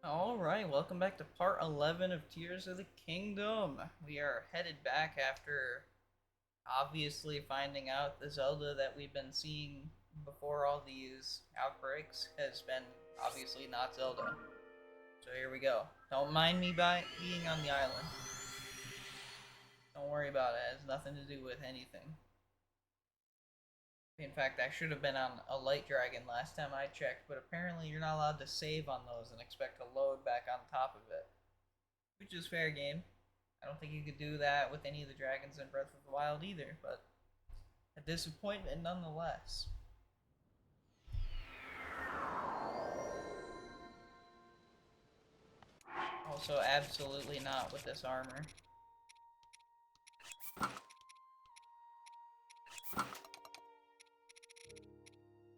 Alright, welcome back to part 11 of Tears of the Kingdom. We are headed back after obviously finding out the Zelda that we've been seeing before all these outbreaks has been obviously not Zelda. So here we go. Don't mind me being on the island. Don't worry about it, it has nothing to do with anything. In fact, I should have been on a light dragon last time I checked, but apparently you're not allowed to save on those and expect to load back on top of it. Which is fair game. I don't think you could do that with any of the dragons in Breath of the Wild either, but a disappointment nonetheless. Also, absolutely not with this armor.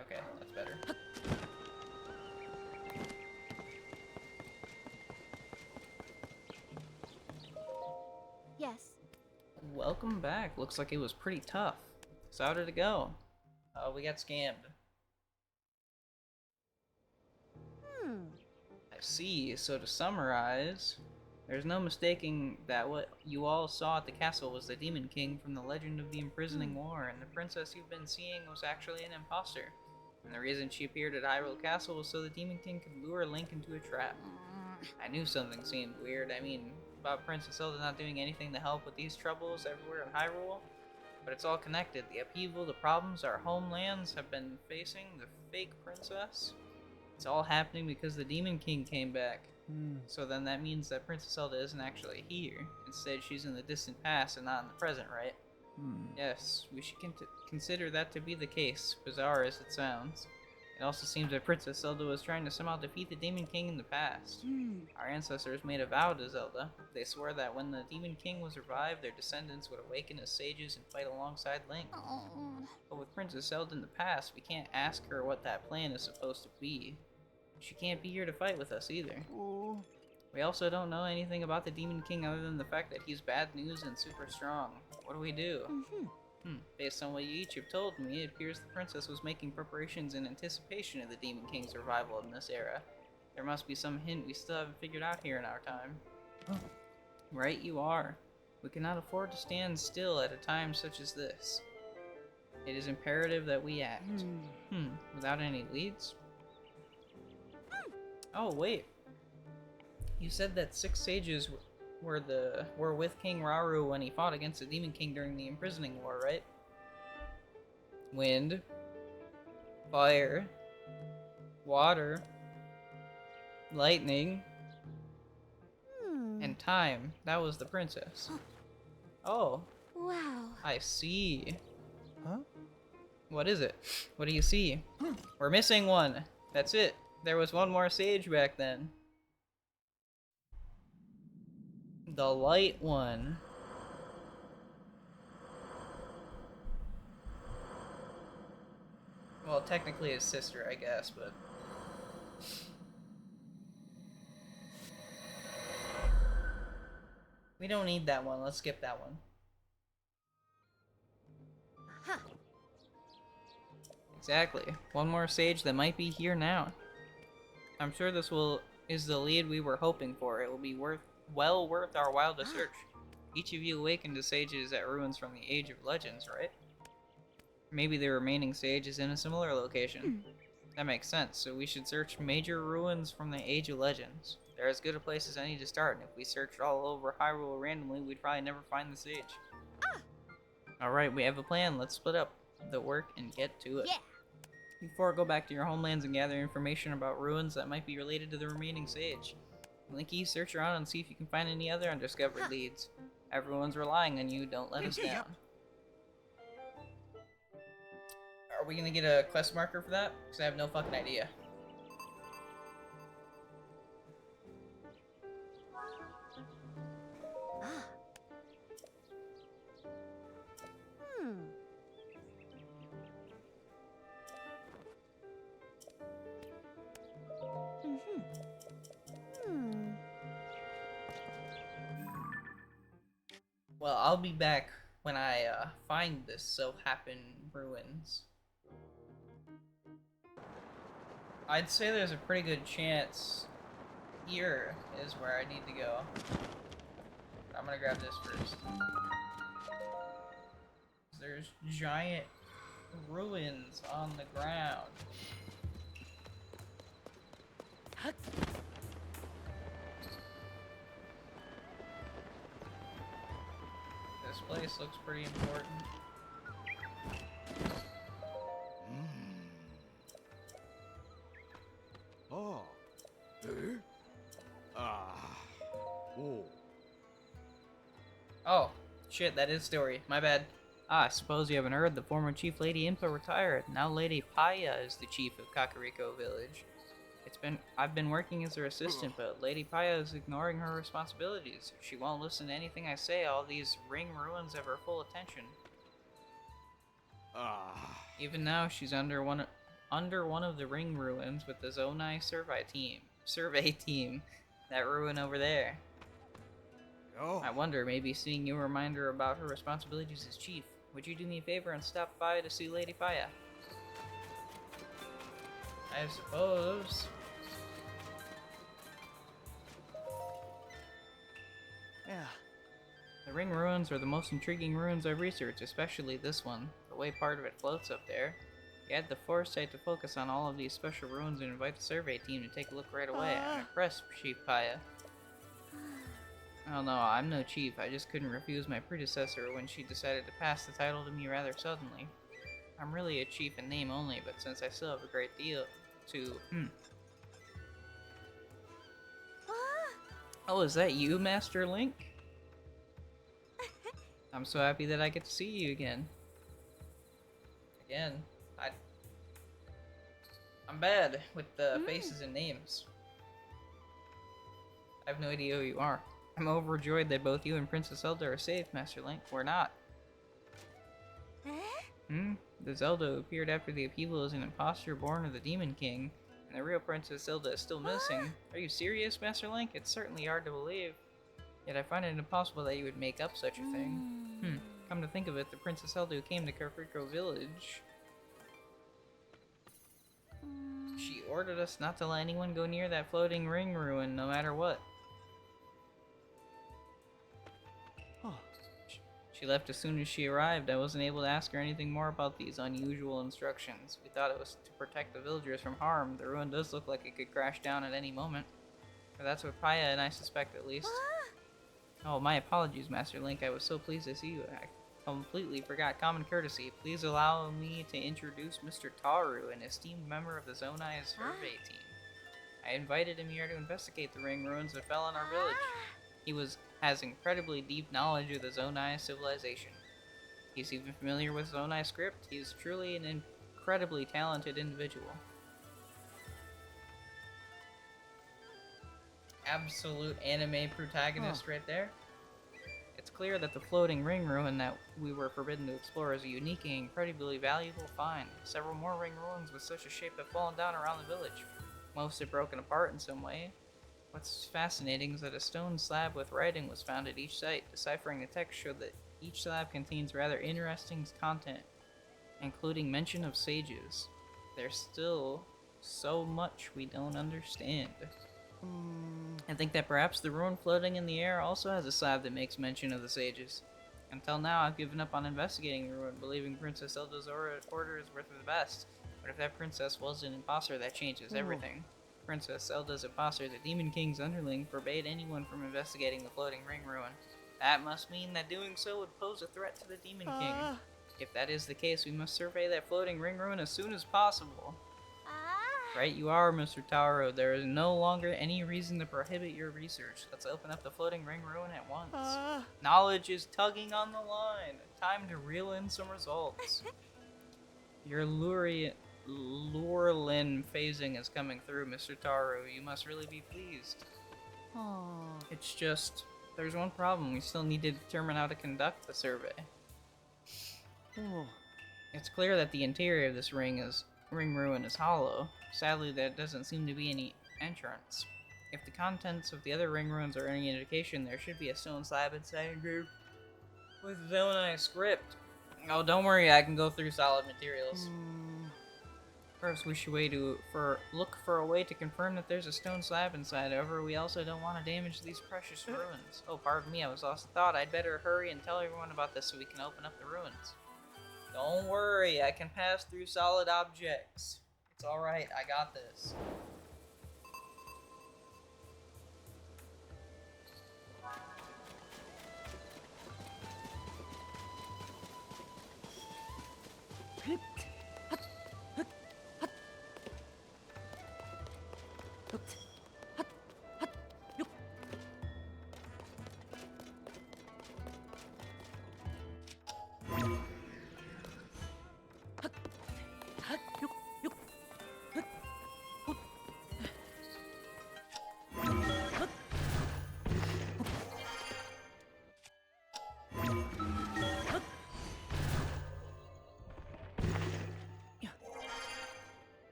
Okay, that's better. Yes. Welcome back. Looks like it was pretty tough. So how did it go? We got scammed. Hmm. I see. So to summarize, there's no mistaking that what you all saw at the castle was the Demon King from the Legend of the Imprisoning War, and the princess you've been seeing was actually an imposter. And the reason she appeared at Hyrule Castle was so the Demon King could lure Link into a trap. I knew something seemed weird. I mean, about Princess Zelda not doing anything to help with these troubles everywhere in Hyrule, but it's all connected. The upheaval, the problems our homelands have been facing, the fake princess. It's all happening because the Demon King came back. So then that means that Princess Zelda isn't actually here. Instead, she's in the distant past and not in the present, right? Yes, we should consider that to be the case, bizarre as it sounds. It also seems that Princess Zelda was trying to somehow defeat the Demon King in the past. Our ancestors made a vow to Zelda. They swore that when the Demon King was revived, their descendants would awaken as sages and fight alongside Link. Oh. But with Princess Zelda in the past, we can't ask her what that plan is supposed to be. She can't be here to fight with us either. Oh. We also don't know anything about the Demon King other than the fact that he's bad news and super strong. What do we do? Based on what you each have told me, it appears the princess was making preparations in anticipation of the Demon King's revival in this era. There must be some hint we still haven't figured out here in our time. Right you are. We cannot afford to stand still at a time such as this. It is imperative that we act. Without any leads? Oh, wait. You said that 6 sages were with King Rauru when he fought against the Demon King during the Imprisoning War, right? Wind, fire, water, lightning, and time. That was the princess. Oh, Wow. I see. Huh? What is it? What do you see? We're missing one. That's it. There was one more sage back then. The light one. Well, technically his sister, I guess, but... We don't need that one. Let's skip that one. Huh. Exactly. One more sage that might be here now. I'm sure this is the lead we were hoping for. It will be well worth our while to search. Each of you awakened to sages at ruins from the Age of Legends, right? Maybe the remaining sage is in a similar location. That makes sense, so we should search major ruins from the Age of Legends. They're as good a place as any to start, and if we searched all over Hyrule randomly, we'd probably never find the sage. Alright, we have a plan. Let's split up the work and get to it. Yeah. Before, go back to your homelands and gather information about ruins that might be related to the remaining sage. Linky, search around and see if you can find any other undiscovered leads. Everyone's relying on you, don't let us down. Are we gonna get a quest marker for that? Because I have no fucking idea. Ah. Hmm. Hmm. Well, I'll be back when I find this so happen ruins. I'd say there's a pretty good chance here is where I need to go. I'm gonna grab this first. There's giant ruins on the ground. This place looks pretty important. Oh. Eh? Ah. Oh. Oh, shit, that is story. My bad. Ah, I suppose you haven't heard. The former Chief Lady Impa retired. Now Lady Paya is the chief of Kakariko Village. I've been working as her assistant, but Lady Paya is ignoring her responsibilities. She won't listen to anything I say. All these ring ruins have her full attention. Ah. Even now, she's under one of the ring ruins with the Zonai survey team. That ruin over there. Oh. I wonder, maybe seeing you a reminder about her responsibilities as chief. Would you do me a favor and stop by to see Lady Paya? I suppose. Yeah. The ring ruins are the most intriguing ruins I've researched, especially this one. The way part of it floats up there. You had the foresight to focus on all of these special ruins and invite the survey team to take a look right away. I'm impressed, Chief Paya. Oh no, I'm no chief. I just couldn't refuse my predecessor when she decided to pass the title to me rather suddenly. I'm really a chief in name only, but since I still have a great deal to... Oh, is that you, Master Link? I'm so happy that I get to see you again. I'm bad with the faces and names. I have no idea who you are. I'm overjoyed that both you and Princess Zelda are safe, Master Link. We're not. The Zelda who appeared after the upheaval is an impostor born of the Demon King, and the real Princess Zelda is still missing. Are you serious, Master Link? It's certainly hard to believe. Yet I find it impossible that you would make up such a thing. Come to think of it, the Princess Zelda who came to Kakariko Village... She ordered us not to let anyone go near that floating ring ruin, no matter what. She left as soon as she arrived. I wasn't able to ask her anything more about these unusual instructions. We thought it was to protect the villagers from harm. The ruin does look like it could crash down at any moment. Or that's what Paya and I suspect, at least. Oh, my apologies, Master Link. I was so pleased to see you. I completely forgot common courtesy. Please allow me to introduce Mr. Taru, an esteemed member of the Zonai survey team. I invited him here to investigate the ring ruins that fell on our village. He has incredibly deep knowledge of the Zonai civilization. He's even familiar with Zonai script. He is truly an incredibly talented individual. Absolute anime protagonist right there. It's clear that the floating ring ruin that we were forbidden to explore is a unique and incredibly valuable find. Several more ring ruins with such a shape have fallen down around the village. Most have broken apart in some way. What's fascinating is that a stone slab with writing was found at each site. Deciphering the text showed that each slab contains rather interesting content, including mention of sages. There's still so much we don't understand. I think that perhaps the ruin floating in the air also has a slab that makes mention of the sages. Until now, I've given up on investigating the ruin, believing Princess Zelda's orders were for the best. But if that princess was an imposter, that changes everything. Princess Zelda's imposter, the Demon King's underling, forbade anyone from investigating the floating ring ruin. That must mean that doing so would pose a threat to the Demon King. If that is the case, we must survey that floating ring ruin as soon as possible. Right you are, Mr. Taro. There is no longer any reason to prohibit your research. Let's open up the floating ring ruin at once. Knowledge is tugging on the line. Time to reel in some results. Your Lurelin phasing is coming through, Mr. Taro. You must really be pleased. It's just, there's one problem. We still need to determine how to conduct the survey. It's clear that the interior of this ring ruin is hollow. Sadly, there doesn't seem to be any entrance. If the contents of the other ring ruins are any indication, there should be a stone slab inside engraved with Zonai script. Oh, don't worry, I can go through solid materials. First, we should look for a way to confirm that there's a stone slab inside. However, we also don't want to damage these precious ruins. Oh, pardon me, I was lost in thought. I'd better hurry and tell everyone about this so we can open up the ruins. Don't worry, I can pass through solid objects. It's alright, I got this.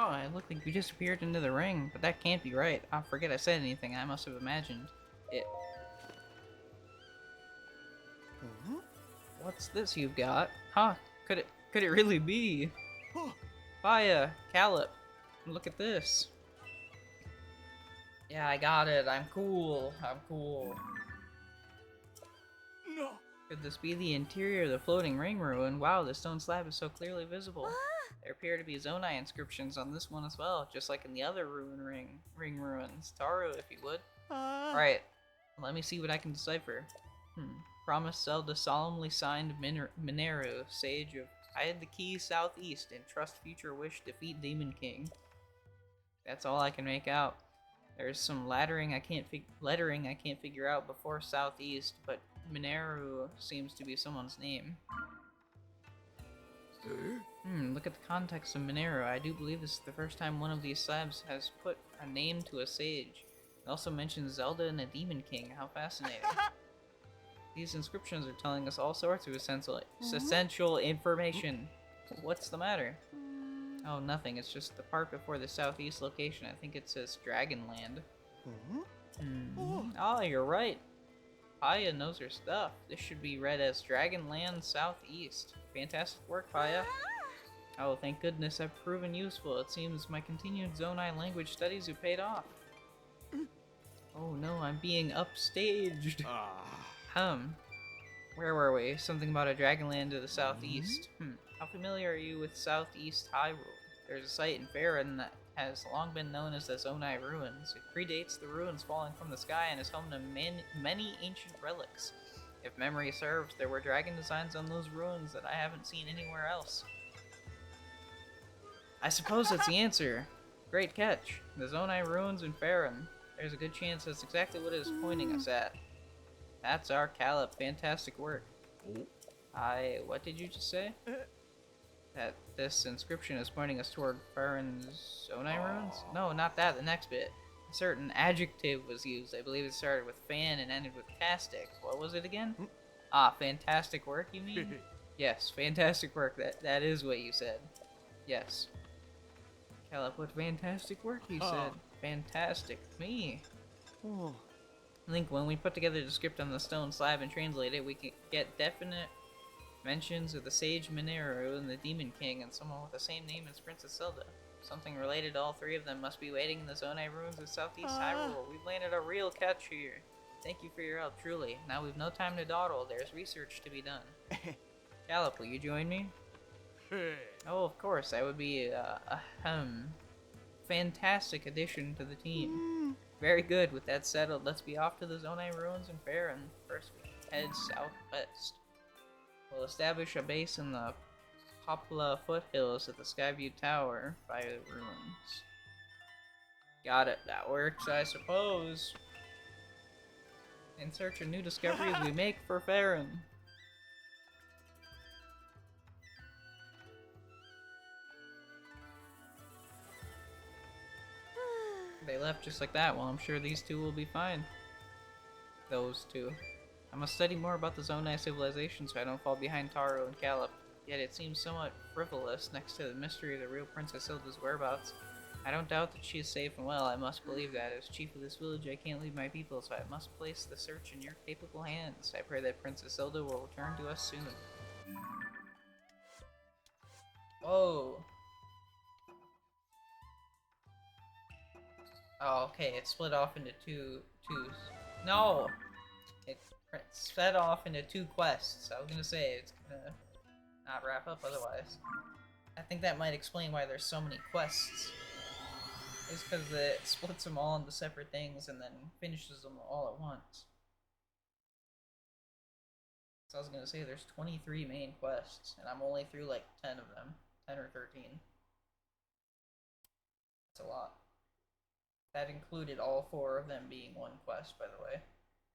Oh, it looked like you disappeared into the ring, but that can't be right. I forget I said anything. I must have imagined it. What's this you've got? Huh? Could it really be? Faya, Calip, look at this. Yeah, I got it. I'm cool. I'm cool. No. Could this be the interior of the floating ring ruin? Wow, the stone slab is so clearly visible. There appear to be Zonai inscriptions on this one as well, just like in the other ring ruins. Taru, if you would. Alright, let me see what I can decipher. Promise Zelda solemnly signed Mineru, sage of hide the key southeast and trust future wish defeat Demon King. That's all I can make out. There's some lettering I can't figure out before southeast, but Mineru seems to be someone's name. Look at the context of Mineru. I do believe this is the first time one of these slabs has put a name to a sage. It also mentions Zelda and a Demon King. How fascinating. These inscriptions are telling us all sorts of essential information. What's the matter? Oh, nothing. It's just the part before the southeast location. I think it says Dragonland. Oh, you're right. Paya knows her stuff. This should be read as Dragonland Southeast. Fantastic work, Paya. Oh, thank goodness I've proven useful. It seems my continued Zonai language studies have paid off. Oh no, I'm being upstaged. Where were we? Something about a Dragonland to the southeast. How familiar are you with Southeast Hyrule? There's a site in Faerun that has long been known as the Zonai Ruins. It predates the ruins falling from the sky and is home to many ancient relics. If memory serves, there were dragon designs on those ruins that I haven't seen anywhere else. I suppose that's the answer. Great catch. The Zonai Ruins in Faerun. There's a good chance that's exactly what it is pointing us at. That's our Calip. Fantastic work. What did you just say? That this inscription is pointing us toward Faerun's Zonai Ruins? No, not that, the next bit. A certain adjective was used. I believe it started with fan and ended with tastic. What was it again? Fantastic work, you mean? Yes, fantastic work. That is what you said. Yes. Calip, what fantastic work you said. Fantastic. Me. Link, when we put together the script on the stone slab and translate it, we can get definite mentions of the Sage Mineru and the Demon King and someone with the same name as Princess Zelda. Something related to all three of them must be waiting in the Zonai Ruins of Southeast Hyrule. We've landed a real catch here. Thank you for your help, truly. Now we've no time to dawdle. There's research to be done. Calip, will you join me? Oh, of course. That would be a fantastic addition to the team. Very good. With that settled, let's be off to the Zonai Ruins in Faerun. First, we head southwest. We'll establish a base in the Popla foothills at the Skyview Tower by the ruins. Got it. That works, I suppose. In search of new discoveries we make for Faerun. They left just like that. Well, I'm sure these two will be fine. Those two. I must study more about the Zonai civilization so I don't fall behind Taro and Calip. Yet it seems somewhat frivolous next to the mystery of the real Princess Hilda's whereabouts. I don't doubt that she is safe and well. I must believe that. As chief of this village, I can't leave my people, so I must place the search in your capable hands. I pray that Princess Hilda will return to us soon. Whoa. Oh, okay, it split off into twos. No! It sped off into 2 quests. I was gonna say, it's gonna not wrap up otherwise. I think that might explain why there's so many quests. It's because it splits them all into separate things and then finishes them all at once. So I was gonna say there's 23 main quests, and I'm only through like 10 of them. 10 or 13. That's a lot. That included all 4 of them being one quest, by the way.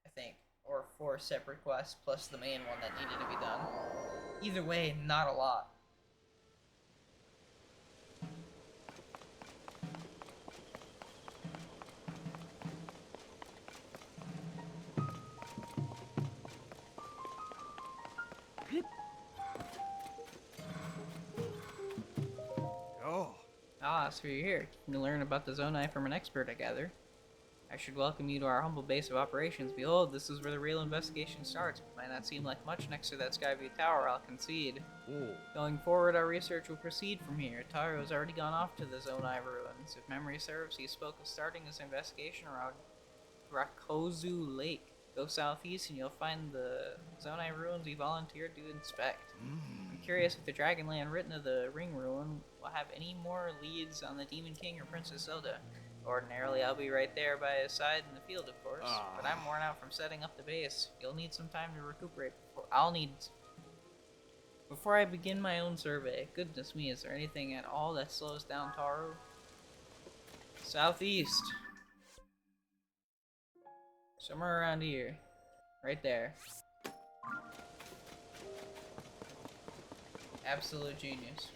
I think. Or 4 separate quests, plus the main one that needed to be done. Either way, not a lot. Oh. Ah, so you're here. You can learn about the Zonai from an expert, I gather. I should welcome you to our humble base of operations. Behold, this is where the real investigation starts. It might not seem like much next to that Skyview Tower, I'll concede. Oh. Going forward, our research will proceed from here. Taro has already gone off to the Zonai ruins. If memory serves, he spoke of starting his investigation around Rakozu Lake. Go southeast and you'll find the Zonai ruins he volunteered to inspect. I'm curious if the Dragonland written of the Ring Ruin will have any more leads on the Demon King or Princess Hilda. Ordinarily, I'll be right there by his side in the field, of course, but I'm worn out from setting up the base. You'll need some time to recuperate before I begin my own survey. Goodness me, is there anything at all that slows down Taro? Southeast. Somewhere around here. Right there. Absolute genius.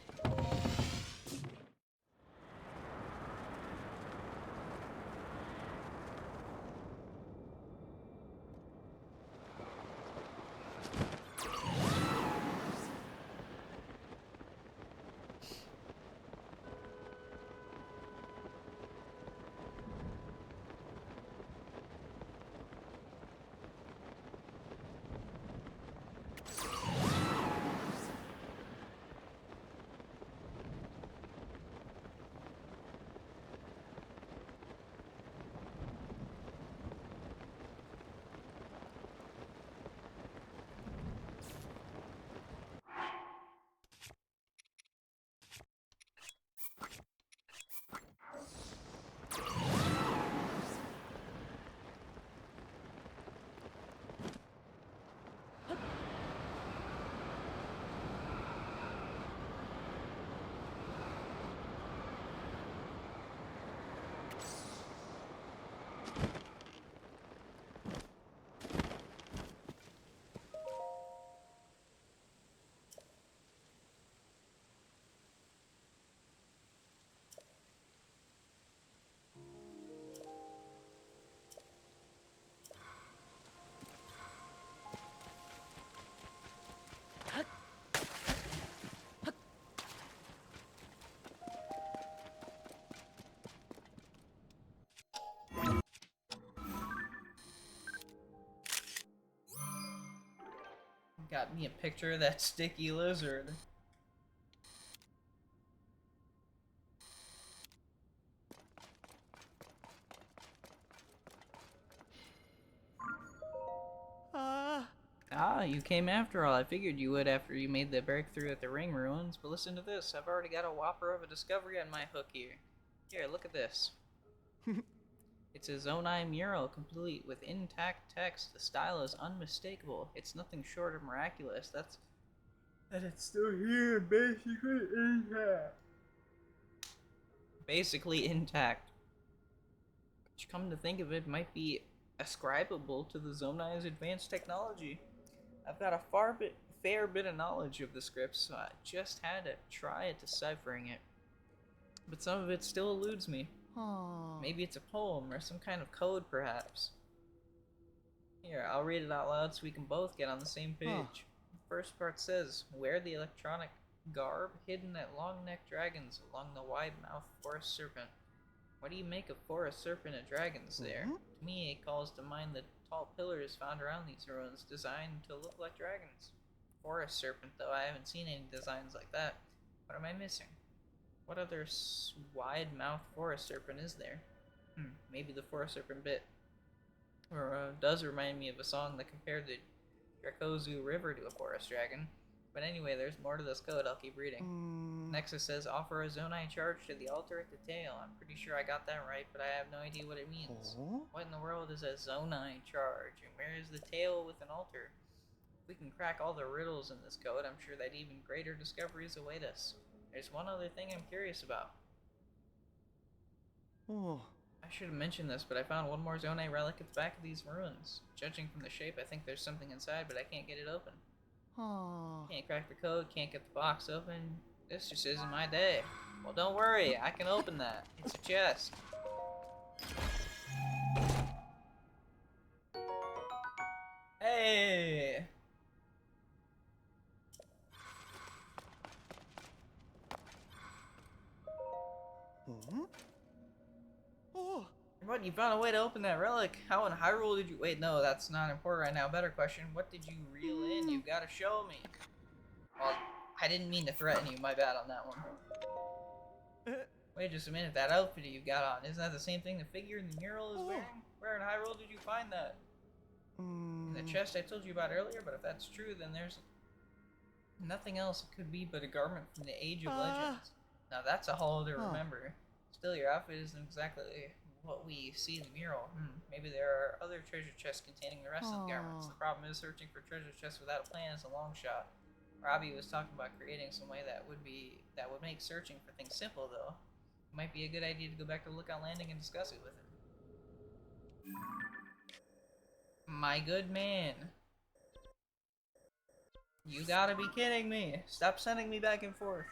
Got me a picture of that sticky lizard. Ah, you came after all. I figured you would after you made the breakthrough at the Ring Ruins, but listen to this. I've already got a whopper of a discovery on my hook here. Here, look at this. It's a Zonai mural, complete with intact text. The style is unmistakable. It's nothing short of miraculous. That it's still here, basically intact. Basically intact. Which, come to think of it, might be ascribable to the Zonai's advanced technology. I've got a fair bit of knowledge of the script, so I just had to try at deciphering it. But some of it still eludes me. Maybe it's a poem or some kind of code, perhaps. Here, I'll read it out loud so we can both get on the same page. The first part says, wear the electronic garb hidden at long-necked dragons along the wide-mouthed forest serpent. What do you make of forest serpent and dragons there? To me, it calls to mind the tall pillars found around these ruins, designed to look like dragons. Forest serpent, though, I haven't seen any designs like that. What am I missing? What other wide-mouthed forest serpent is there? Maybe the forest serpent bit. Or does remind me of a song that compared the Dracozu River to a forest dragon. But anyway, there's more to this code. I'll keep reading. Next it says, offer a Zonai charge to the altar at the tail. I'm pretty sure I got that right, but I have no idea what it means. What in the world is a Zonai charge? And where is the tail with an altar? If we can crack all the riddles in this code, I'm sure that even greater discoveries await us. There's one other thing I'm curious about. I should have mentioned this, but I found one more Zonai relic at the back of these ruins. Judging from the shape, I think there's something inside, but I can't get it open. Can't crack the code, can't get the box open. This just isn't my day. Well, don't worry, I can open that. It's a chest. Hey! What, you found a way to open that relic? How in Hyrule did you— wait, no, that's not important right now. Better question, what did you reel in? You've got to show me. Well, I didn't mean to threaten you, my bad on that one. Wait just a minute, that outfit you've got on, isn't that the same thing the figure in the mural is wearing? Where in Hyrule did you find that? In the chest I told you about earlier, but if that's true, then there's nothing else it could be but a garment from the Age of Legends. Now that's a haul to remember. Still, your outfit isn't exactly what we see in the mural. Maybe there are other treasure chests containing the rest of the garments. The problem is searching for treasure chests without a plan is a long shot. Robbie was talking about creating some way that would make searching for things simple, though. It might be a good idea to go back to Lookout Landing and discuss it with him. My good man. You gotta be kidding me. Stop sending me back and forth.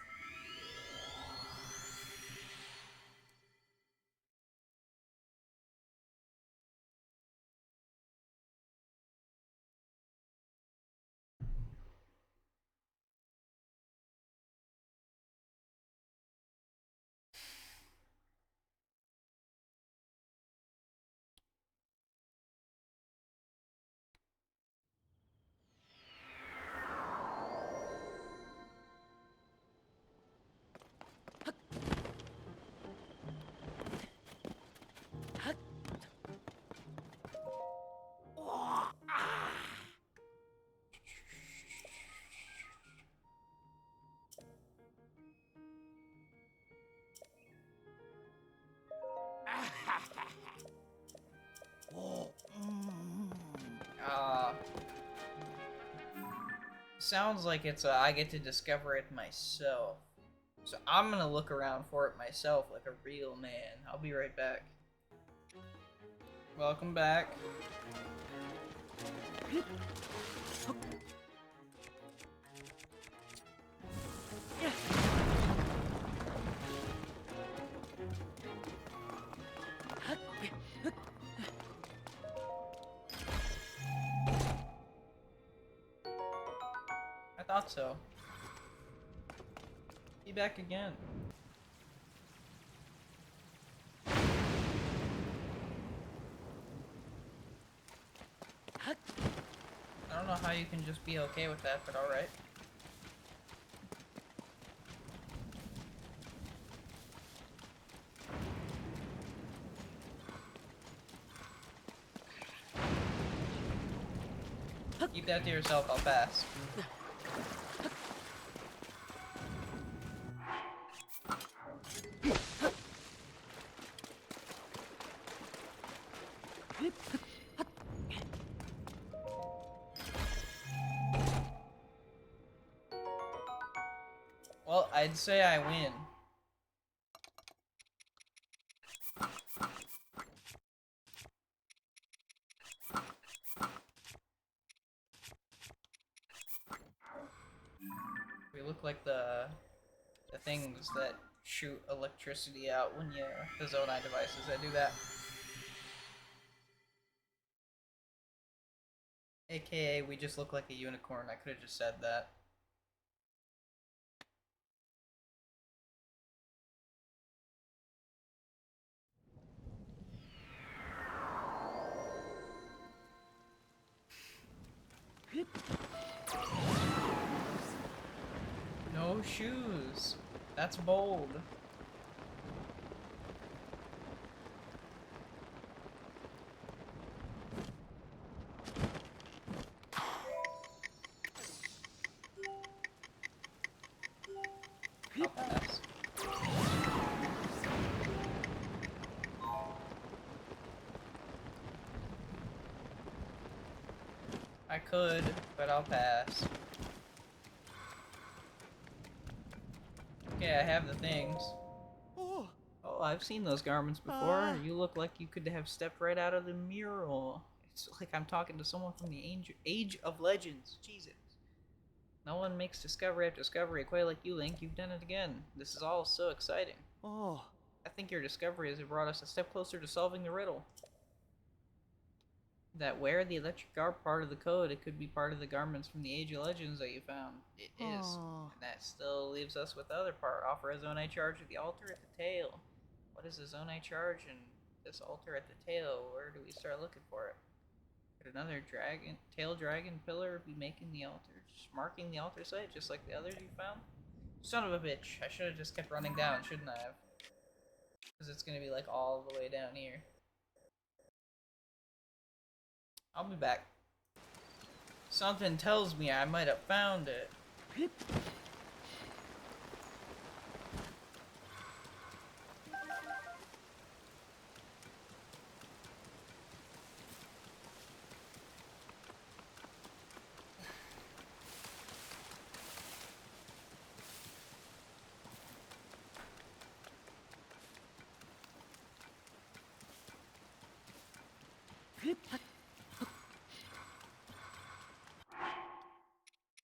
Sounds like it's I get to discover it myself. So I'm gonna look around for it myself like a real man. I'll be right back. Welcome back. I thought so. Be back again. I don't know how you can just be okay with that, but alright. Keep that to yourself, I'll pass. Well, I'd say I win. We look like the things that shoot electricity out when you the Zonai devices that do that. AKA, we just look like a unicorn. I could have just said that. No shoes. That's bold. I'll pass. I could, but I'll pass. Okay, I have the things. Oh, Oh, I've seen those garments before. You look like you could have stepped right out of the mural. It's like I'm talking to someone from the Age of Legends. Jesus. No one makes discovery after discovery quite like you, Link. You've done it again. This is all so exciting. oh. I think your discovery has brought us a step closer to solving the riddle. That where the electric garb part of the code, it could be part of the garments from the Age of Legends that you found. It is. Oh. And that still leaves us with the other part. Offer a Zonai charge at the altar at the tail. What is a Zonai charge and this altar at the tail? Where do we start looking for it? Could another tail dragon pillar be making the altar? Just marking the altar site just like the others you found? Son of a bitch. I should have just kept running down, shouldn't I have? Because it's going to be like all the way down here. I'll be back. Something tells me I might have found it.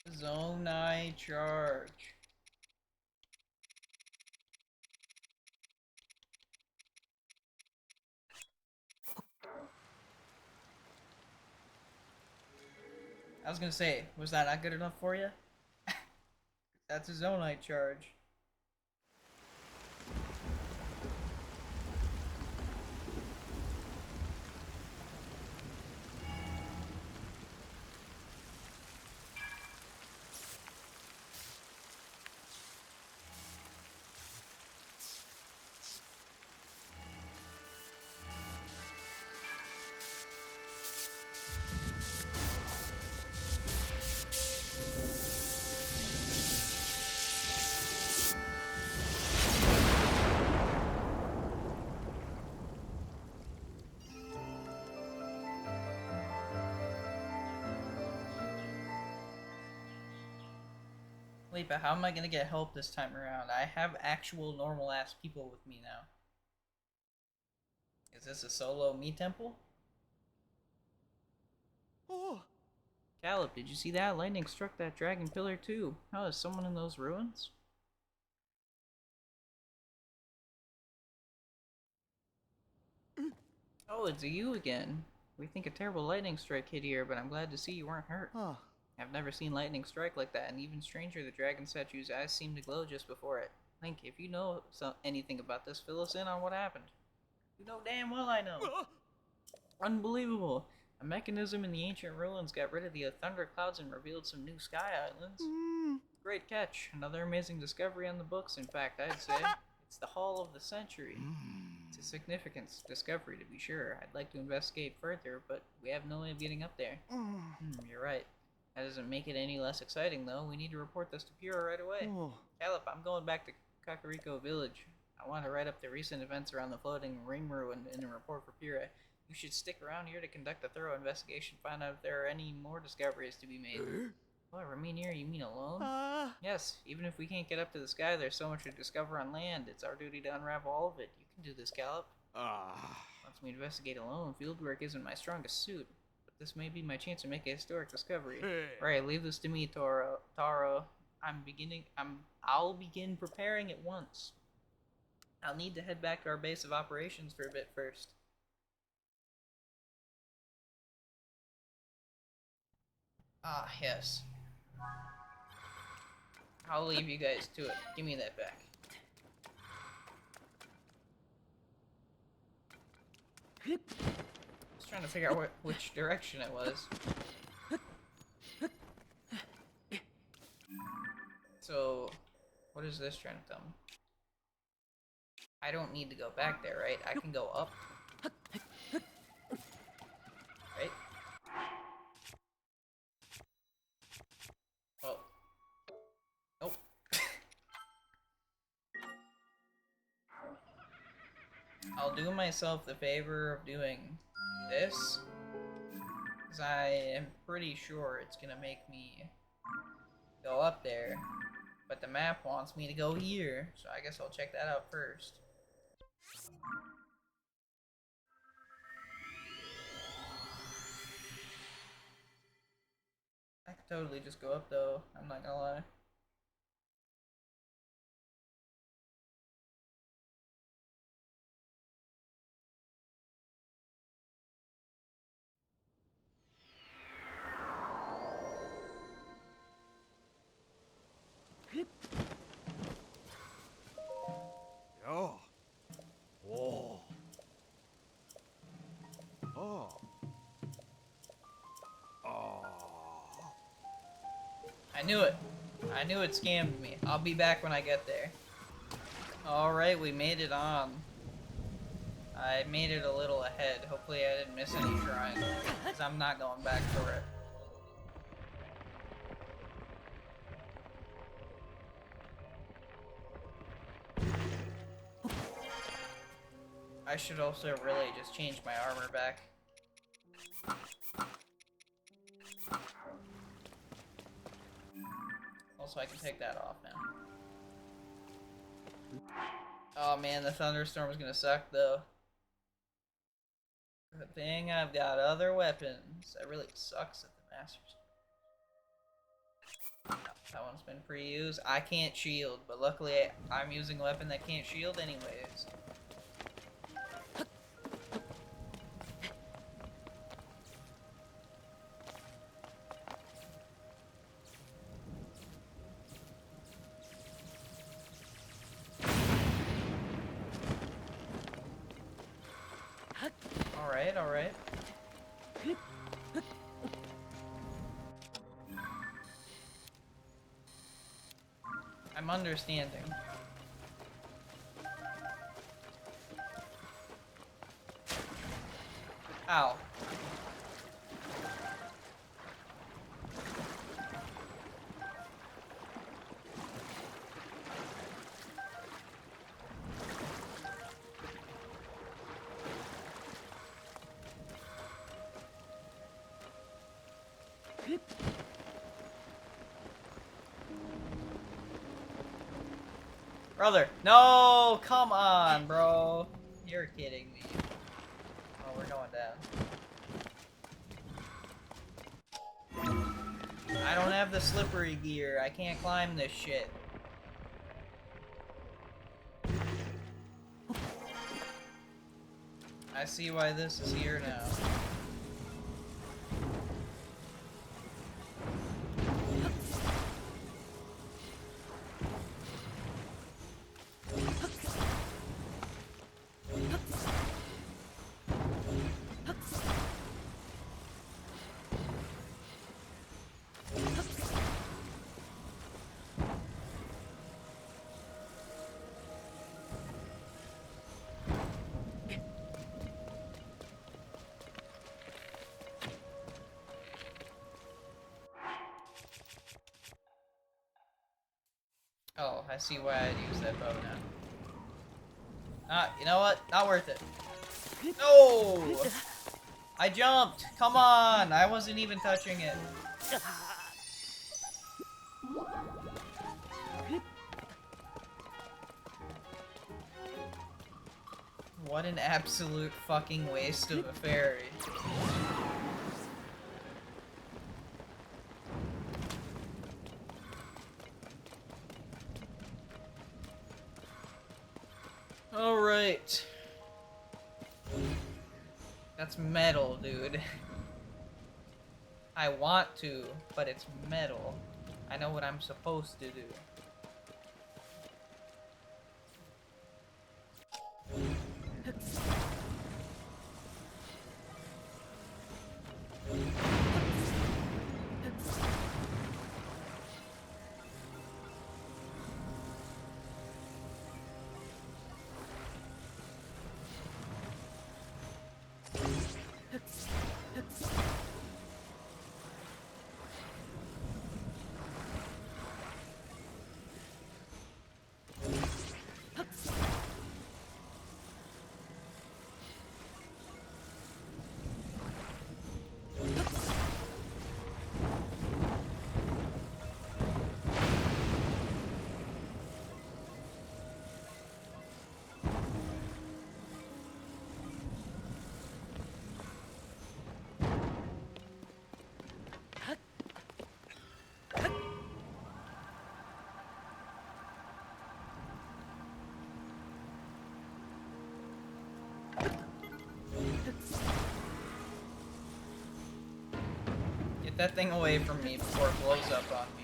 Zonai charge. I was gonna say, was that not good enough for you? That's a Zonite charge. Wait, but how am I gonna get help this time around? I have actual normal ass people with me now. Is this a solo me temple? Oh. Caleb, did you see that? Lightning struck that dragon pillar too. Oh, is someone in those ruins? Oh, it's you again. We think a terrible lightning strike hit here, but I'm glad to see you weren't hurt. Oh. I've never seen lightning strike like that, and even stranger, the dragon statue's eyes seemed to glow just before it. Link, if you know anything about this, fill us in on what happened. You know damn well I know. Unbelievable. A mechanism in the ancient ruins got rid of the thunder clouds and revealed some new sky islands. Great catch. Another amazing discovery on the books, in fact, I'd say. It's the Hall of the Century. It's a significant discovery, to be sure. I'd like to investigate further, but we have no way of getting up there. You're right. That doesn't make it any less exciting, though. We need to report this to Pura right away. Oh. Caleb, I'm going back to Kakariko Village. I want to write up the recent events around the floating ring ruin in a report for Pura. You should stick around here to conduct a thorough investigation, find out if there are any more discoveries to be made. What, remain here? You mean alone? Yes, even if we can't get up to the sky, there's so much to discover on land. It's our duty to unravel all of it. You can do this, Caleb. Once we investigate alone, fieldwork isn't my strongest suit. But this may be my chance to make a historic discovery. Right, leave this to me, Taro. I'll begin preparing at once. I'll need to head back to our base of operations for a bit first. Ah, yes. I'll leave you guys to it. Give me that back. I was trying to figure out which direction it was. So, what is this trying to tell me? I don't need to go back there, right? I can go up. Right? Oh. Nope. I'll do myself the favor of doing this, because I am pretty sure it's gonna make me go up there, but the map wants me to go here, so I guess I'll check that out first. I could totally just go up though, I'm not gonna lie. Yo. Oh. Oh. Oh. I knew it. I knew it scammed me. I'll be back when I get there. Alright, we made it on. I made it a little ahead. Hopefully I didn't miss any shrines, because I'm not going back for it. I should also really just change my armor back. Also, I can take that off now. Oh man, the thunderstorm is gonna suck though. Good thing I've got other weapons. That really sucks at the Masters. That one's been pre-used. I can't shield, but luckily I'm using a weapon that can't shield anyways. Alright, alright. I'm understanding. Ow. Brother, no, come on, bro. You're kidding me. Oh, we're going down. I don't have the slippery gear. I can't climb this shit. I see why this is here now. Oh, I see why I'd use that bow now. Ah, you know what? Not worth it. No! I jumped! Come on! I wasn't even touching it. What an absolute fucking waste of a fairy. Alright. That's metal, dude. I want to, but it's metal. I know what I'm supposed to do. Get that thing away from me before it blows up on me.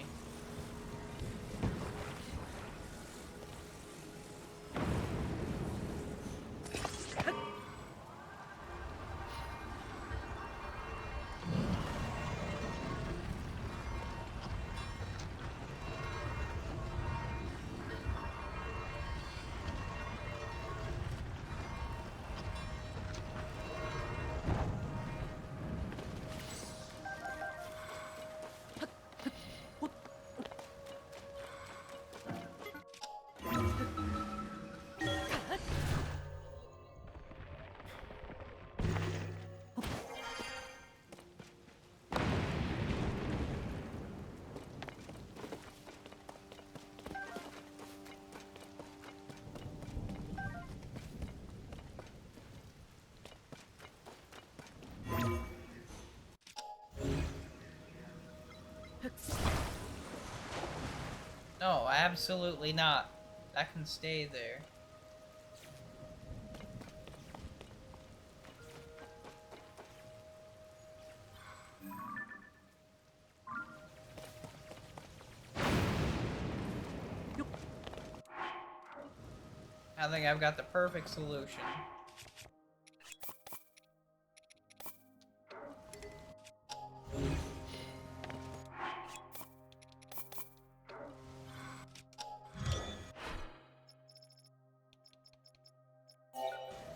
No, absolutely not. That can stay there. I think I've got the perfect solution.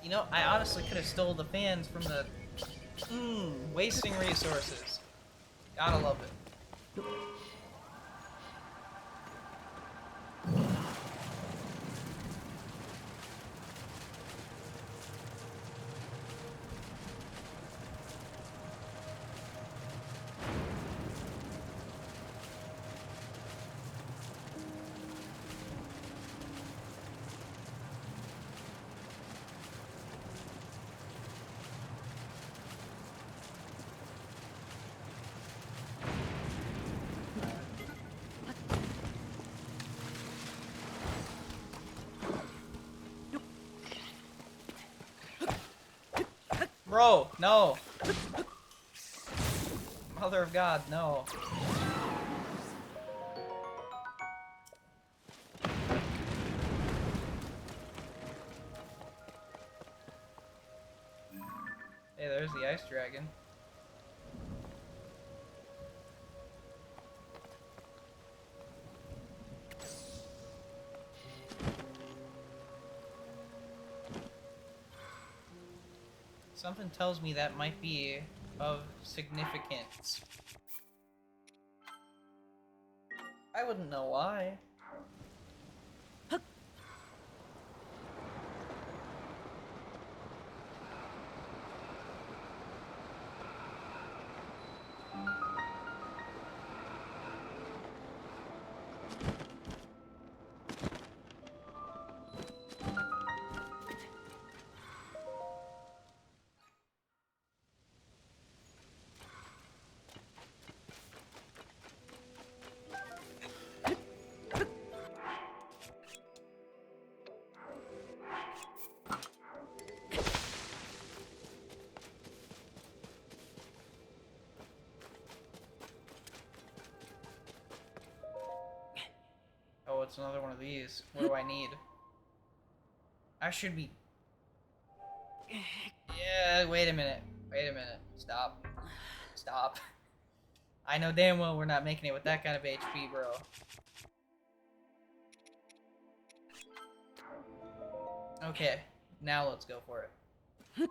You know, I honestly could have stole the fans from the... wasting resources. Gotta love it. Bro, no. Mother of God, no. Hey, there's the ice dragon. Something tells me that might be of significance. I wouldn't know why. it's another one of these. What do I need? I should be... Yeah, wait a minute. Wait a minute. Stop. Stop. I know damn well we're not making it with that kind of HP, bro. Okay, now let's go for it.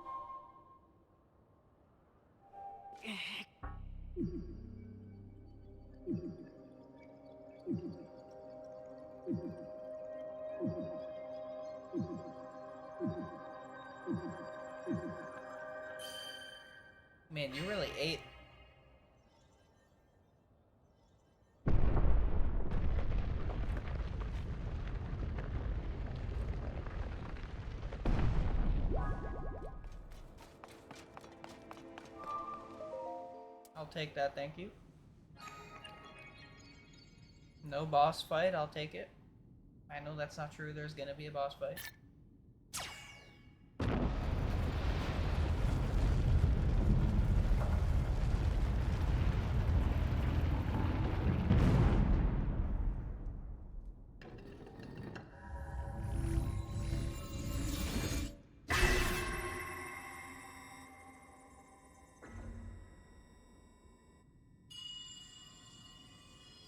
Man, you really ate. I'll take that, thank you. No boss fight, I'll take it. I know that's not true, there's gonna be a boss fight.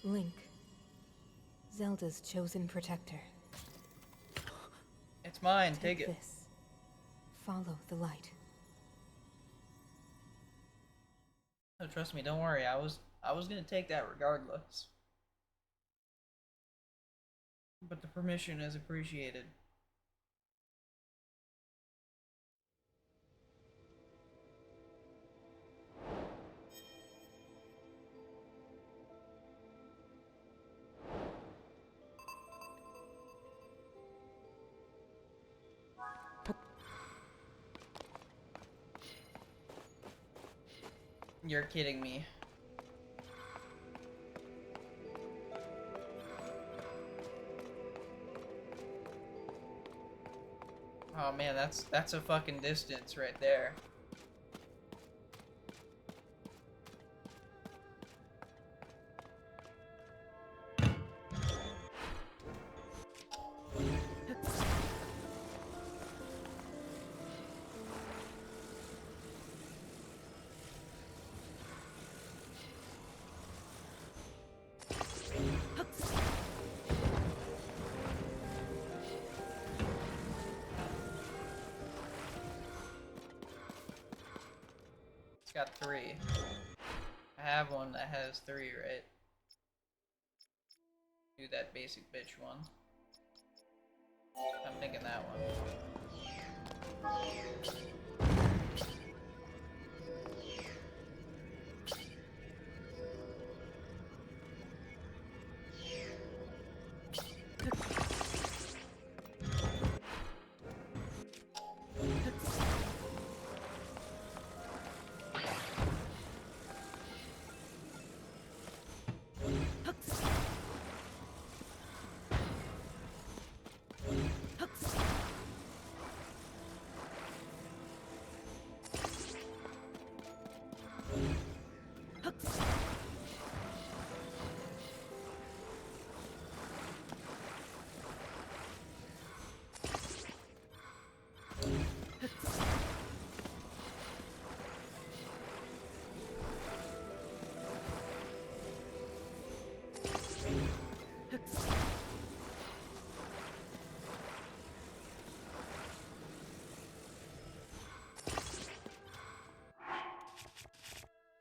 Link, Zelda's chosen protector. It's mine, take it. This. Follow the light. No, trust me, don't worry. I was gonna take that regardless. But the permission is appreciated. You're kidding me. Oh man, that's a fucking distance right there. Got 3. I have one that has 3, right? Do that basic bitch one. I'm thinking that one.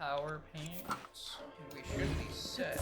Power pants. We should be set.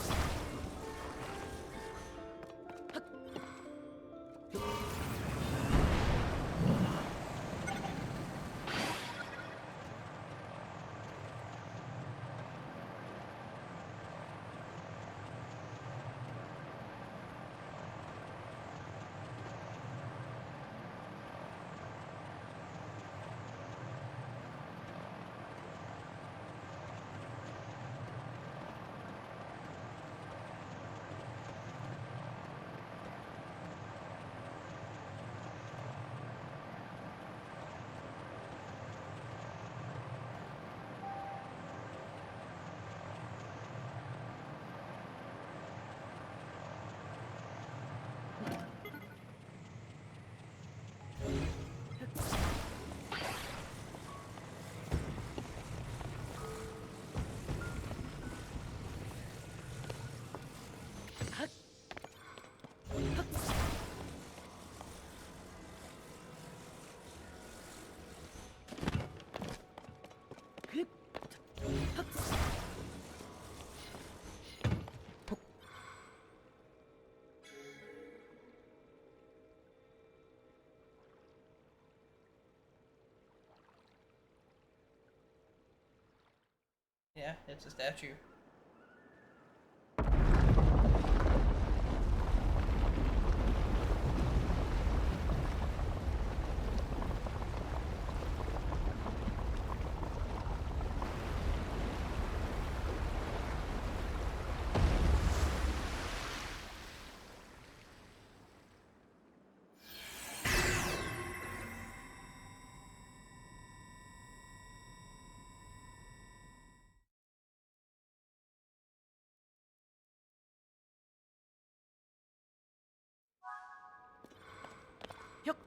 Yeah, it's a statue. Yup.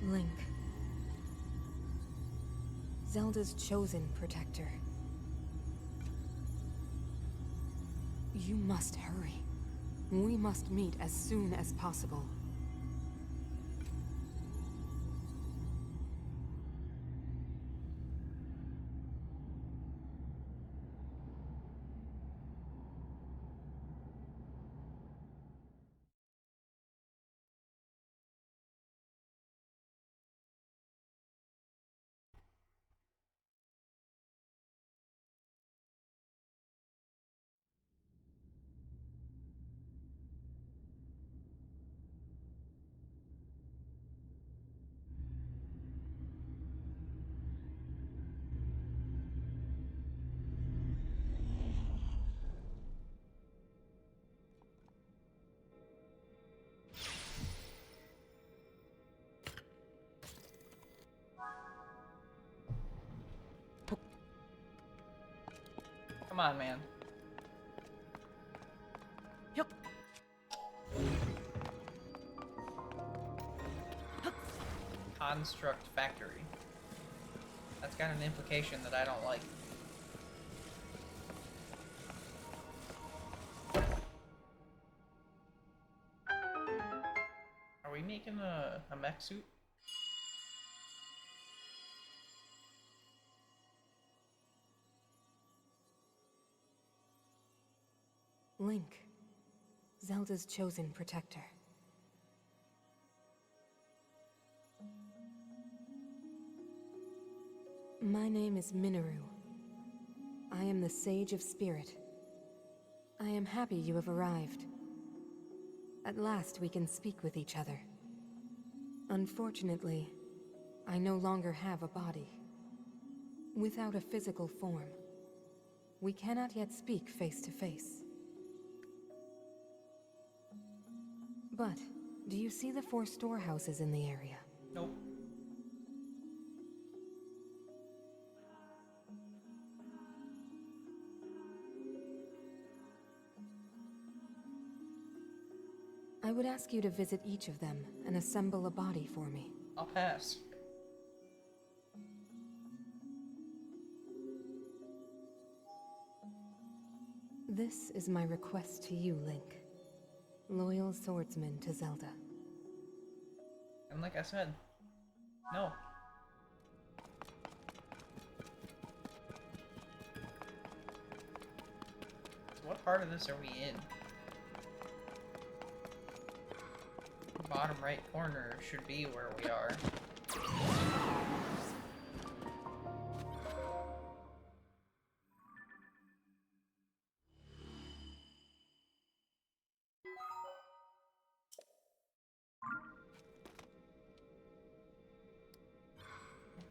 Link. Zelda's chosen protector. You must hurry. We must meet as soon as possible. Come on, man. Yup. Construct factory. That's got an implication that I don't like. Are we making a mech suit? Link. Zelda's chosen protector. My name is Minoru. I am the Sage of Spirit. I am happy you have arrived. At last we can speak with each other. Unfortunately, I no longer have a body. Without a physical form, we cannot yet speak face to face. But, do you see the 4 storehouses in the area? Nope. I would ask you to visit each of them and assemble a body for me. I'll pass. This is my request to you, Link. Loyal swordsman to Zelda. And like I said, no. So what part of this are we in? Bottom right corner should be where we are.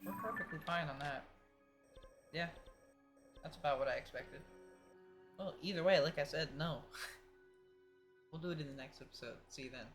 We're perfectly fine on that. Yeah, that's about what I expected. Well, either way, like I said, no. We'll do it in the next episode. See you then.